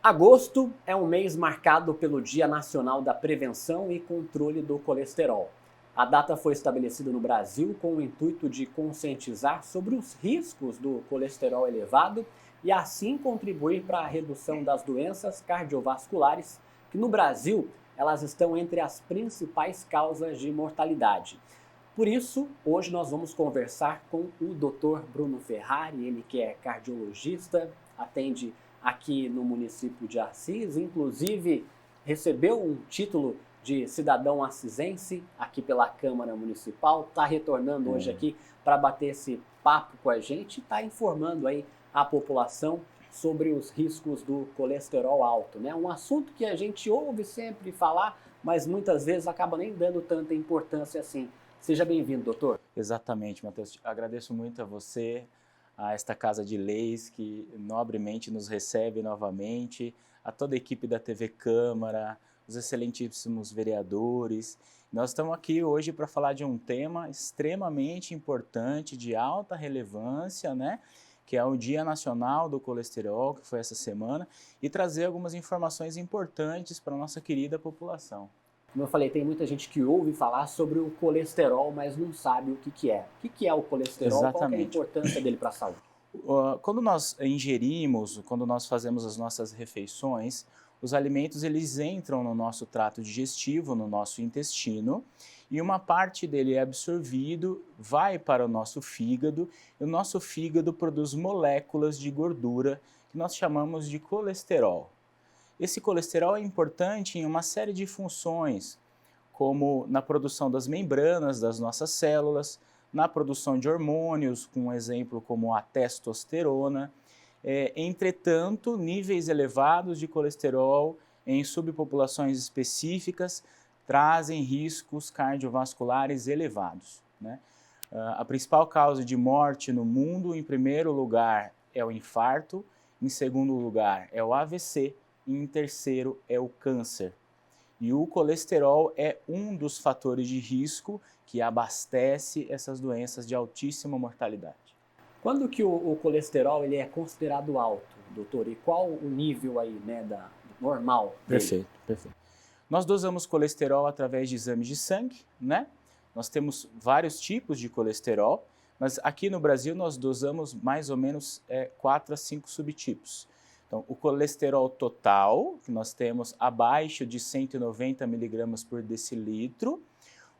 Agosto é um mês marcado pelo Dia Nacional da Prevenção e Controle do Colesterol. A data foi estabelecida no Brasil com o intuito de conscientizar sobre os riscos do colesterol elevado e assim contribuir para a redução das doenças cardiovasculares, que no Brasil elas estão entre as principais causas de mortalidade. Por isso, hoje nós vamos conversar com o Dr. Bruno Ferrari, ele que é cardiologista, atende aqui no município de Assis, inclusive recebeu um título de cidadão assisense aqui pela Câmara Municipal, está retornando hoje aqui para bater esse papo com a gente e está informando aí a população sobre os riscos do colesterol alto, né? Um assunto que a gente ouve sempre falar, mas muitas vezes acaba nem dando tanta importância assim. Seja bem-vindo, doutor. Exatamente, Matheus. Agradeço muito a você, a esta Casa de Leis que nobremente nos recebe novamente, a toda a equipe da TV Câmara, os excelentíssimos vereadores. Nós estamos aqui hoje para falar de um tema extremamente importante, de alta relevância, né? Que é o Dia Nacional do Colesterol, que foi essa semana, e trazer algumas informações importantes para a nossa querida população. Como eu falei, tem muita gente que ouve falar sobre o colesterol, mas não sabe o que que é. O que que é o colesterol? Qual que é a Exatamente. importância dele para a saúde? Quando nós ingerimos, quando nós fazemos as nossas refeições, os alimentos eles entram no nosso trato digestivo, no nosso intestino, e uma parte dele é absorvido, vai para o nosso fígado, e o nosso fígado produz moléculas de gordura que nós chamamos de colesterol. Esse colesterol é importante em uma série de funções, como na produção das membranas das nossas células, na produção de hormônios, com um exemplo como a testosterona. Entretanto, níveis elevados de colesterol em subpopulações específicas trazem riscos cardiovasculares elevados, né? A principal causa de morte no mundo, em primeiro lugar, é o infarto, em segundo lugar é o AVC e em terceiro é o câncer. E o colesterol é um dos fatores de risco que abastece essas doenças de altíssima mortalidade. Quando que o colesterol ele é considerado alto, doutor? E qual o nível aí, né, normal dele? Perfeito, perfeito. Nós dosamos colesterol através de exames de sangue, né? Nós temos vários tipos de colesterol, mas aqui no Brasil nós dosamos mais ou menos 4 a 5 subtipos. Então, o colesterol total, que nós temos abaixo de 190 miligramas por decilitro,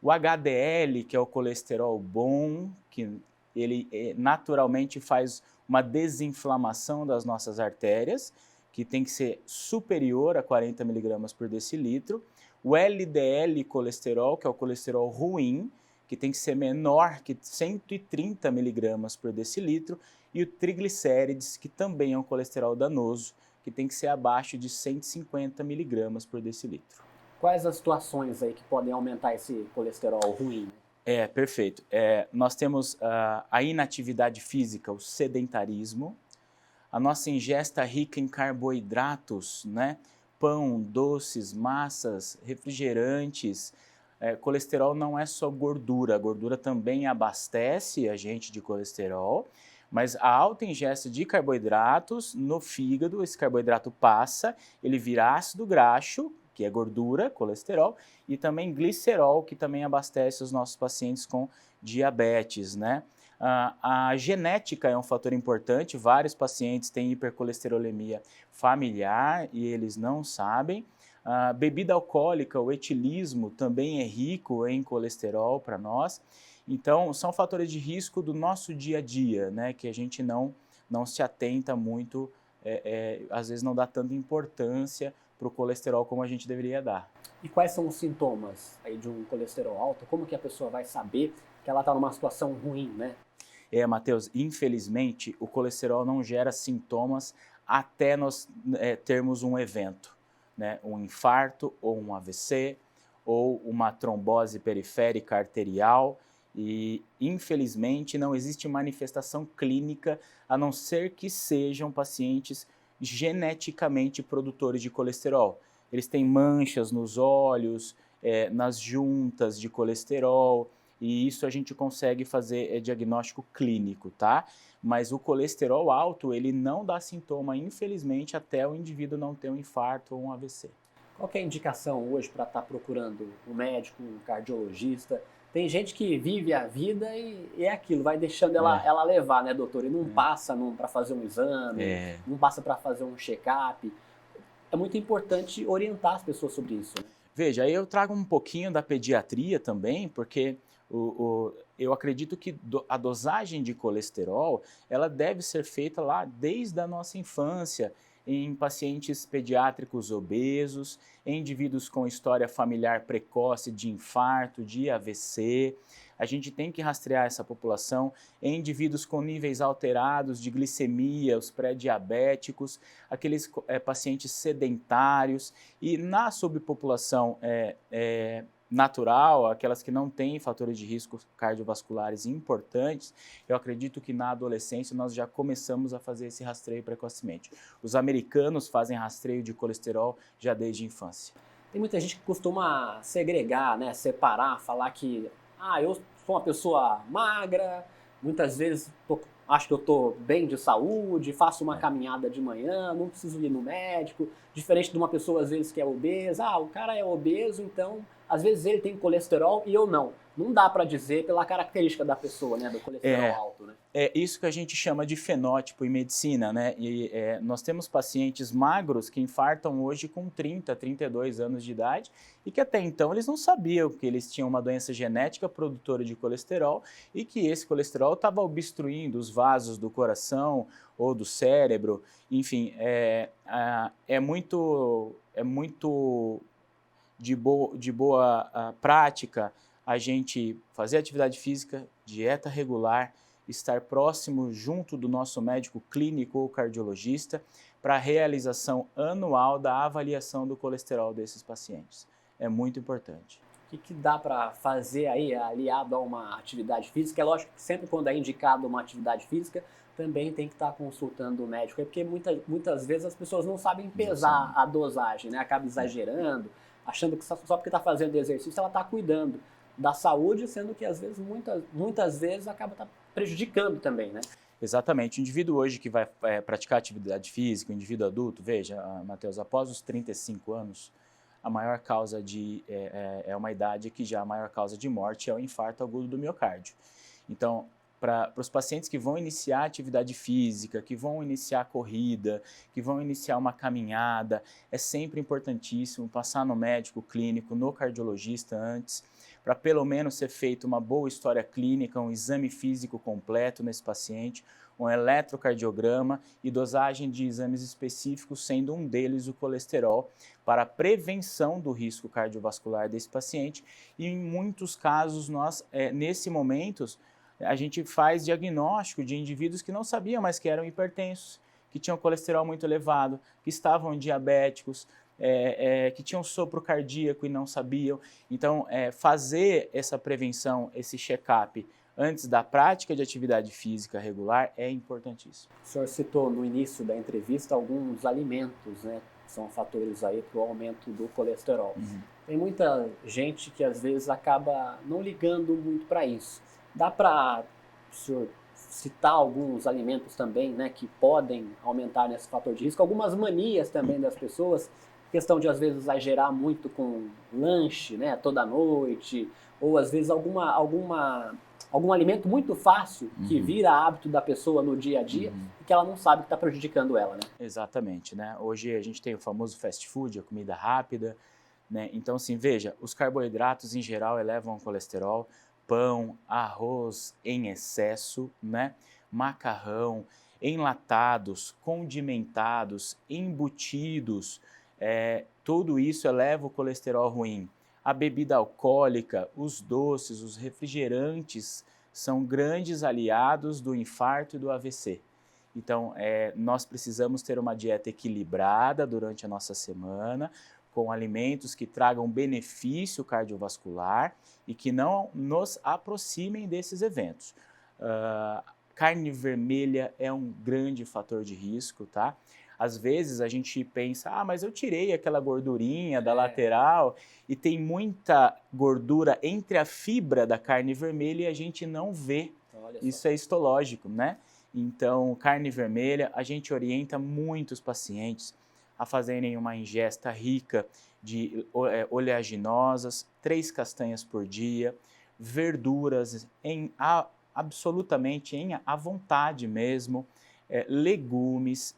o HDL, que é o colesterol bom, que ele naturalmente faz uma desinflamação das nossas artérias, que tem que ser superior a 40 miligramas por decilitro, o LDL colesterol, que é o colesterol ruim, que tem que ser menor que 130 miligramas por decilitro, e o triglicérides, que também é um colesterol danoso, que tem que ser abaixo de 150 miligramas por decilitro. Quais as situações aí que podem aumentar esse colesterol ruim, né? Perfeito. Nós temos a inatividade física, o sedentarismo, a nossa ingesta rica em carboidratos, né? Pão, doces, massas, refrigerantes. Colesterol não é só gordura, a gordura também abastece a gente de colesterol, mas a alta ingesta de carboidratos no fígado, esse carboidrato passa, ele vira ácido graxo, que é gordura, colesterol, e também glicerol, que também abastece os nossos pacientes com diabetes, né? A genética é um fator importante, vários pacientes têm hipercolesterolemia familiar e eles não sabem. A bebida alcoólica, o etilismo, também é rico em colesterol para nós. Então, são fatores de risco do nosso dia a dia, né, que a gente não se atenta muito, às vezes não dá tanta importância para o colesterol como a gente deveria dar. E quais são os sintomas aí de um colesterol alto? Como que a pessoa vai saber que ela está numa situação ruim, né? Matheus, infelizmente, o colesterol não gera sintomas até nós termos um evento, né? Um infarto ou um AVC ou uma trombose periférica arterial e, infelizmente, não existe manifestação clínica a não ser que sejam pacientes geneticamente produtores de colesterol. Eles têm manchas nos olhos, nas juntas de colesterol, e isso a gente consegue fazer diagnóstico clínico, tá? Mas o colesterol alto, ele não dá sintoma, infelizmente, até o indivíduo não ter um infarto ou um AVC. Qual que é a indicação hoje para estar procurando um médico, um cardiologista? Tem gente que vive a vida e é aquilo, vai deixando ela levar, né, doutor? E não passa para fazer um exame, não passa para fazer um check-up. É muito importante orientar as pessoas sobre isso, né? Veja, aí eu trago um pouquinho da pediatria também, porque eu acredito que a dosagem de colesterol, ela deve ser feita lá desde a nossa infância, em pacientes pediátricos obesos, em indivíduos com história familiar precoce de infarto, de AVC. A gente tem que rastrear essa população em indivíduos com níveis alterados de glicemia, os pré-diabéticos, aqueles pacientes sedentários e na subpopulação natural, aquelas que não têm fatores de risco cardiovasculares importantes, eu acredito que na adolescência nós já começamos a fazer esse rastreio precocemente. Os americanos fazem rastreio de colesterol já desde a infância. Tem muita gente que costuma segregar, né, separar, falar que eu sou uma pessoa magra, muitas vezes acho que eu estou bem de saúde, faço uma caminhada de manhã, não preciso ir no médico, diferente de uma pessoa às vezes que é obesa, o cara é obeso, então às vezes ele tem colesterol e eu não. Não dá para dizer pela característica da pessoa, né, do colesterol alto, né? É isso que a gente chama de fenótipo em medicina, né? E nós temos pacientes magros que infartam hoje com 30, 32 anos de idade e que até então eles não sabiam que eles tinham uma doença genética produtora de colesterol e que esse colesterol estava obstruindo os vasos do coração ou do cérebro. Enfim, é muito de boa prática a gente fazer atividade física, dieta regular, estar próximo junto do nosso médico clínico ou cardiologista para a realização anual da avaliação do colesterol desses pacientes. É muito importante. O que dá para fazer aí aliado a uma atividade física? É lógico que sempre quando é indicado uma atividade física, também tem que estar consultando o médico, porque muitas vezes as pessoas não sabem pesar a dosagem, né? Acaba exagerando, achando que só porque está fazendo exercício ela está cuidando da saúde, sendo que às vezes, muitas vezes acaba prejudicando também, né? Exatamente. O indivíduo hoje que vai praticar atividade física, o indivíduo adulto, veja, Matheus, após os 35 anos, a maior causa é uma idade que já a maior causa de morte é o infarto agudo do miocárdio. Então, para os pacientes que vão iniciar atividade física, que vão iniciar corrida, que vão iniciar uma caminhada, é sempre importantíssimo passar no médico clínico, no cardiologista antes, para pelo menos ser feita uma boa história clínica, um exame físico completo nesse paciente, um eletrocardiograma e dosagem de exames específicos, sendo um deles o colesterol, para a prevenção do risco cardiovascular desse paciente. E em muitos casos, nesse momento, a gente faz diagnóstico de indivíduos que não sabiam mais que eram hipertensos, que tinham colesterol muito elevado, que estavam diabéticos, que tinham sopro cardíaco e não sabiam. Então, fazer essa prevenção, esse check-up antes da prática de atividade física regular é importantíssimo. O senhor citou no início da entrevista alguns alimentos, né? São fatores aí para o aumento do colesterol. Tem muita gente que às vezes acaba não ligando muito para isso. Dá para o senhor citar alguns alimentos também, né, que podem aumentar nesse fator de risco? Algumas manias também das pessoas, questão de às vezes exagerar muito com lanche, né, toda noite, ou às vezes algum alimento muito fácil que vira hábito da pessoa no dia a dia e que ela não sabe que está prejudicando ela, né? Exatamente, né? Hoje a gente tem o famoso fast food, a comida rápida, né? Então, assim, veja, os carboidratos em geral elevam o colesterol, pão, arroz em excesso, né? Macarrão, enlatados, condimentados, embutidos, tudo isso eleva o colesterol ruim. A bebida alcoólica, os doces, os refrigerantes são grandes aliados do infarto e do AVC. Então, nós precisamos ter uma dieta equilibrada durante a nossa semana, com alimentos que tragam benefício cardiovascular e que não nos aproximem desses eventos. Carne vermelha é um grande fator de risco, tá? Às vezes a gente pensa, mas eu tirei aquela gordurinha da lateral e tem muita gordura entre a fibra da carne vermelha e a gente não vê. Isso é histológico, né? Então, carne vermelha, a gente orienta muitos pacientes a fazerem uma ingesta rica de oleaginosas, 3 castanhas por dia, verduras absolutamente à vontade mesmo, legumes,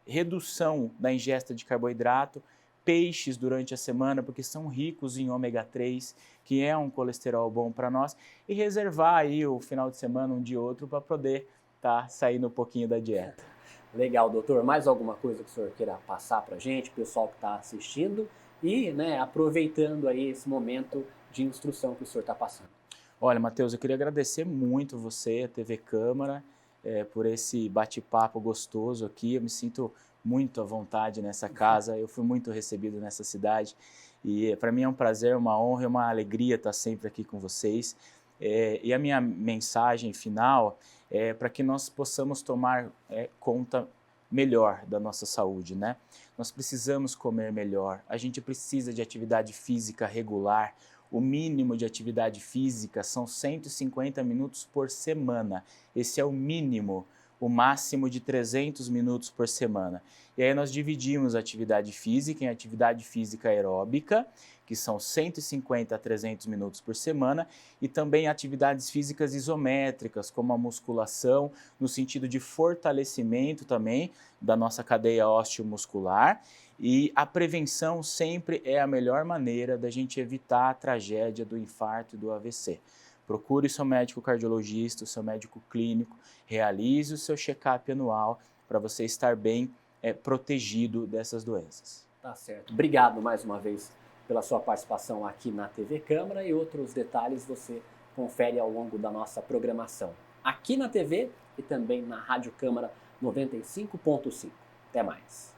redução da ingesta de carboidrato, peixes durante a semana, porque são ricos em ômega 3, que é um colesterol bom para nós, e reservar aí o final de semana, um dia ou outro, para poder estar saindo um pouquinho da dieta. Legal, doutor. Mais alguma coisa que o senhor queira passar para a gente, pessoal que está assistindo, e aproveitando aí esse momento de instrução que o senhor está passando? Olha, Matheus, eu queria agradecer muito você, a TV Câmara, por esse bate-papo gostoso aqui. Eu me sinto muito à vontade nessa casa, eu fui muito recebido nessa cidade e para mim é um prazer, uma honra e uma alegria estar sempre aqui com vocês. E a minha mensagem final é para que nós possamos tomar conta melhor da nossa saúde, né? Nós precisamos comer melhor, a gente precisa de atividade física regular. O mínimo de atividade física são 150 minutos por semana. Esse é o mínimo, o máximo de 300 minutos por semana. E aí nós dividimos a atividade física em atividade física aeróbica, que são 150 a 300 minutos por semana, e também atividades físicas isométricas, como a musculação, no sentido de fortalecimento também da nossa cadeia osteomuscular. E a prevenção sempre é a melhor maneira da gente evitar a tragédia do infarto e do AVC. Procure seu médico cardiologista, o seu médico clínico, realize o seu check-up anual para você estar bem protegido dessas doenças. Tá certo. Obrigado mais uma vez pela sua participação aqui na TV Câmara, e outros detalhes você confere ao longo da nossa programação aqui na TV e também na Rádio Câmara 95.5. Até mais.